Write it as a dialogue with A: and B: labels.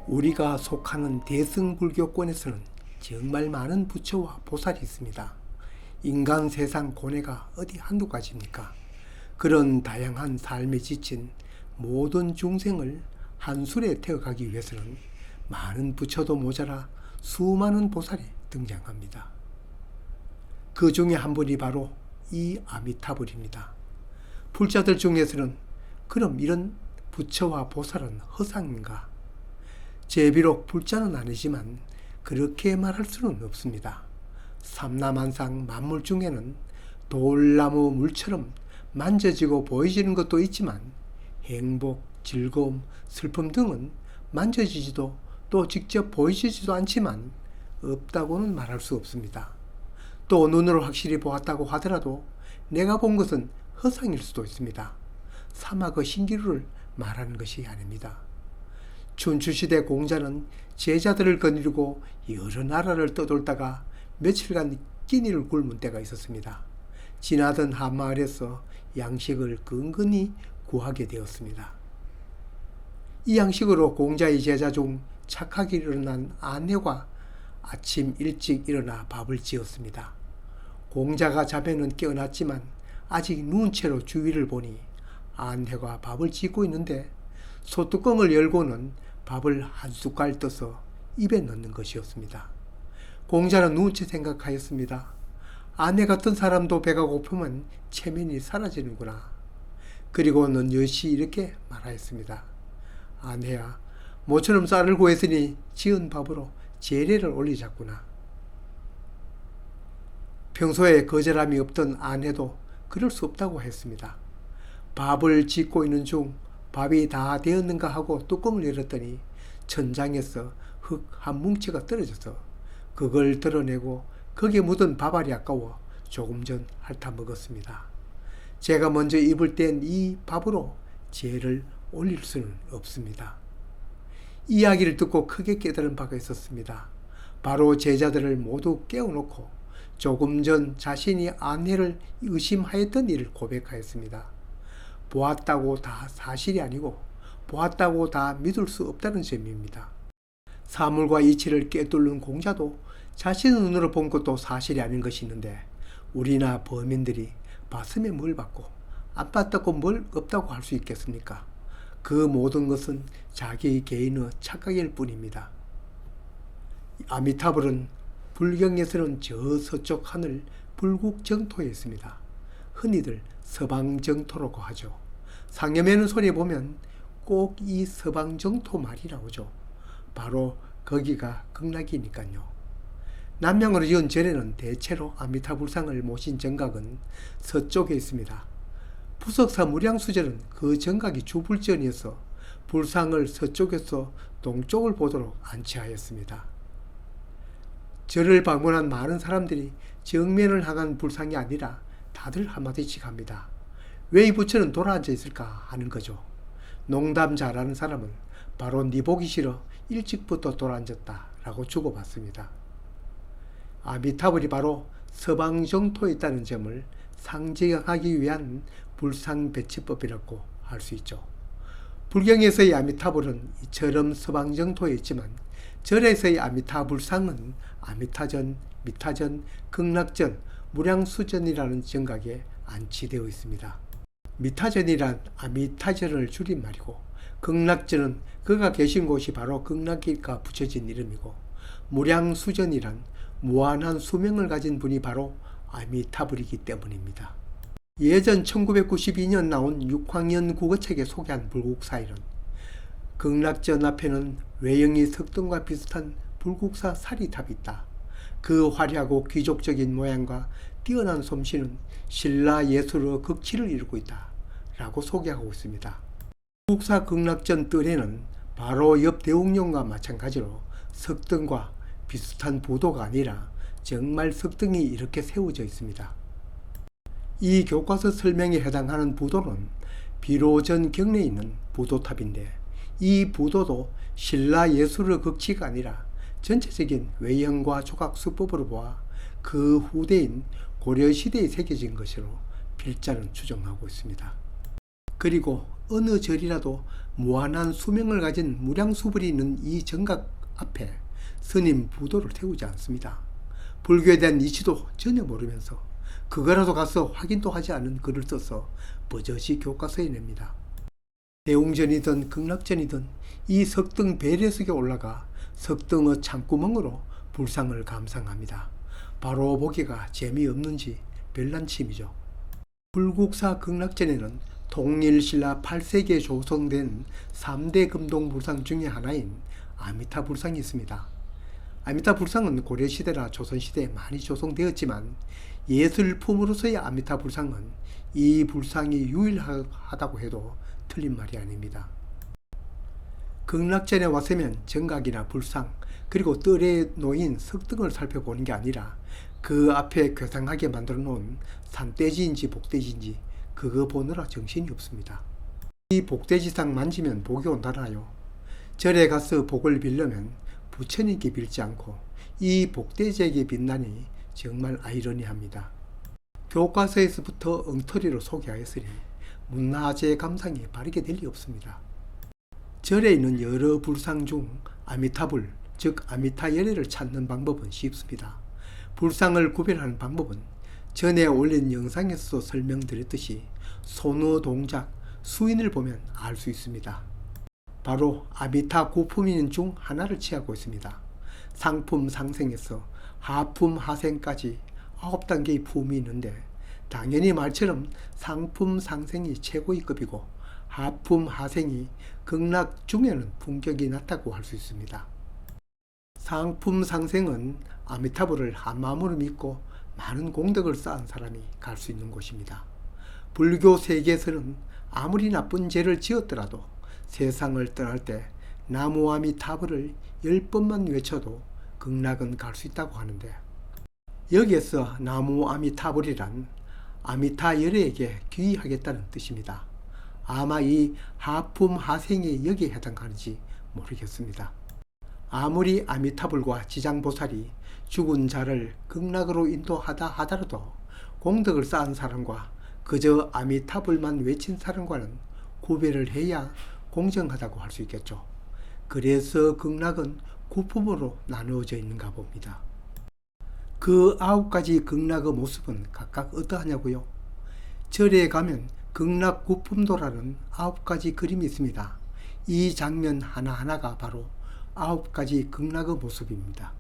A: 우리가 속하는 대승불교권에서는 정말 많은 부처와 보살이 있습니다. 인간 세상 고뇌가 어디 한두 가지입니까? 그런 다양한 삶에 지친 모든 중생을 한술에 태워가기 위해서는 많은 부처도 모자라 수많은 보살이 등장합니다. 그 중에 한 분이 바로 이 아미타불입니다. 불자들 중에서는 그럼 이런 부처와 보살은 허상인가? 비록 불자는 아니지만 그렇게 말할 수는 없습니다. 삼라만상 만물 중에는 돌나무 물처럼 만져지고 보여지는 것도 있지만 행복, 즐거움, 슬픔 등은 만져지지도 또 직접 보이지도 않지만 없다고는 말할 수 없습니다. 또 눈으로 확실히 보았다고 하더라도 내가 본 것은 허상일 수도 있습니다. 사막의 신기루를 말하는 것이 아닙니다. 춘추시대 공자는 제자들을 거느리고 여러 나라를 떠돌다가 며칠간 끼니를 굶은 때가 있었습니다. 지나던 한마을에서 양식을 근근히 구하게 되었습니다. 이 양식으로 공자의 제자 중 착하게 일어난 안혜가 아침 일찍 일어나 밥을 지었습니다. 공자가 자면은 깨어났지만 아직 누운 채로 주위를 보니 안혜가 밥을 짓고 있는데 소뚜껑을 열고는 밥을 한 숟갈 떠서 입에 넣는 것이었습니다. 공자는 누운 채 생각하였습니다. 아내 같은 사람도 배가 고프면 체면이 사라지는구나. 그리고는 여시 이렇게 말하였습니다. 아내야, 모처럼 쌀을 구했으니 지은 밥으로 제례를 올리자꾸나. 평소에 거절함이 없던 아내도 그럴 수 없다고 했습니다. 밥을 짓고 있는 중 밥이 다 되었는가 하고 뚜껑을 열었더니 천장에서 흙 한 뭉치가 떨어져서 그걸 드러내고 거기에 묻은 밥알이 아까워 조금 전 핥아 먹었습니다. 제가 먼저 입을 뗀 이 밥으로 제를 올릴 수는 없습니다. 이야기를 듣고 크게 깨달은 바가 있었습니다. 바로 제자들을 모두 깨워놓고 조금 전 자신이 안혜를 의심하였던 일을 고백하였습니다. 보았다고 다 사실이 아니고 보았다고 다 믿을 수 없다는 점입니다. 사물과 이치를 꿰뚫는 공자도 자신의 눈으로 본 것도 사실이 아닌 것이 있는데 우리나 범인들이 봤음에 뭘 봤고 안 봤다고 뭘 없다고 할 수 있겠습니까? 그 모든 것은 자기 개인의 착각일 뿐입니다. 아미타불은 불경에서는 저 서쪽 하늘 불국정토에 있습니다. 흔히들 서방정토라고 하죠. 상념에는 소리에 보면 꼭 이 서방정토 말이 나오죠. 바로 거기가 극락이니까요. 남양으로 이은 절에는 대체로 아미타불상을 모신 정각은 서쪽에 있습니다. 부석사 무량수절은 그 정각이 주불전이어서 불상을 서쪽에서 동쪽을 보도록 안치하였습니다. 절을 방문한 많은 사람들이 정면을 향한 불상이 아니라 다들 한마디씩 합니다. 왜 이 부처는 돌아앉아 있을까 하는 거죠. 농담 잘하는 사람은 바로 네 보기 싫어 일찍부터 돌아앉았다 라고 주고받습니다. 아미타불이 바로 서방정토에 있다는 점을 상징하기 위한 불상배치법이라고 할 수 있죠. 불경에서의 아미타불은 이처럼 서방정토에 있지만 절에서의 아미타불상은 아미타전, 미타전, 극락전, 무량수전이라는 정각에 안치되어 있습니다. 미타전이란 아미타전을 줄인 말이고 극락전은 그가 계신 곳이 바로 극락일까 붙여진 이름이고 무량수전이란 무한한 수명을 가진 분이 바로 아미타불이기 때문입니다. 예전 1992년 나온 6학년 국어책에 소개한 불국사일은 극락전 앞에는 외형이 석등과 비슷한 불국사 사리탑이 있다. 그 화려하고 귀족적인 모양과 뛰어난 솜씨는 신라 예술의 극치를 이루고 있다 라고 소개하고 있습니다. 불국사 극락전 뜰에는 바로 옆 대웅령과 마찬가지로 석등과 비슷한 부도가 아니라 정말 석등이 이렇게 세워져 있습니다. 이 교과서 설명에 해당하는 부도는 비로전 경내에 있는 부도탑인데 이 부도도 신라 예술의 극치가 아니라 전체적인 외형과 조각 수법으로 보아 그 후대인 고려시대에 새겨진 것으로 필자는 추정하고 있습니다. 그리고 어느 절이라도 무한한 수명을 가진 무량수불이 있는 이 정각 앞에 스님 부도를 태우지 않습니다. 불교에 대한 이치도 전혀 모르면서 그거라도 가서 확인도 하지 않은 글을 써서 버젓이 교과서에 냅니다. 대웅전이든 극락전이든 이 석등 배례 속에 올라가 석등의 창구멍으로 불상을 감상합니다. 바로 보기가 재미없는지 별난침이죠. 불국사 극락전에는 통일신라 8세기에 조성된 3대 금동불상 중의 하나인 아미타 불상이 있습니다. 아미타 불상은 고려시대나 조선시대에 많이 조성되었지만 예술품으로서의 아미타 불상은 이 불상이 유일하다고 해도 틀린 말이 아닙니다. 극락전에 왔으면 정각이나 불상 그리고 뜰에 놓인 석등을 살펴보는 게 아니라 그 앞에 괴상하게 만들어 놓은 산돼지인지 복돼지인지 그거 보느라 정신이 없습니다. 이 복돼지상 만지면 복이 온다나요? 절에 가서 복을 빌려면 부처님께 빌지 않고 이 복돼지에게 빈다니 정말 아이러니합니다. 교과서에서부터 엉터리로 소개하였으니 문화재 감상이 바르게 될 리 없습니다. 절에 있는 여러 불상 중 아미타불, 즉 아미타열애를 찾는 방법은 쉽습니다. 불상을 구별하는 방법은 전에 올린 영상에서도 설명드렸듯이 손의 동작, 수인을 보면 알 수 있습니다. 바로 아미타 구품인 중 하나를 취하고 있습니다. 상품 상생에서 하품 하생까지 9단계의 품이 있는데 당연히 말처럼 상품 상생이 최고의 급이고 하품 하생이 극락 중에는 품격이 낮다고 할 수 있습니다. 상품 상생은 아미타불을 한마음으로 믿고 많은 공덕을 쌓은 사람이 갈 수 있는 곳입니다. 불교 세계에서는 아무리 나쁜 죄를 지었더라도 세상을 떠날 때 나무 아미타불을 10번만 외쳐도 극락은 갈 수 있다고 하는데 여기에서 나무 아미타불이란 아미타 열애에게 귀의하겠다는 뜻입니다. 아마 이 하품 하생이 여기에 해당하는지 모르겠습니다. 아무리 아미타불과 지장보살이 죽은 자를 극락으로 인도하다 하더라도 공덕을 쌓은 사람과 그저 아미타불만 외친 사람과는 구별을 해야 공정하다고 할 수 있겠죠. 그래서 극락은 구품으로 나누어져 있는가 봅니다. 그 9가지 극락의 모습은 각각 어떠하냐고요? 절에 가면 극락 구품도라는 9가지 그림이 있습니다. 이 장면 하나하나가 바로 9가지 극락의 모습입니다.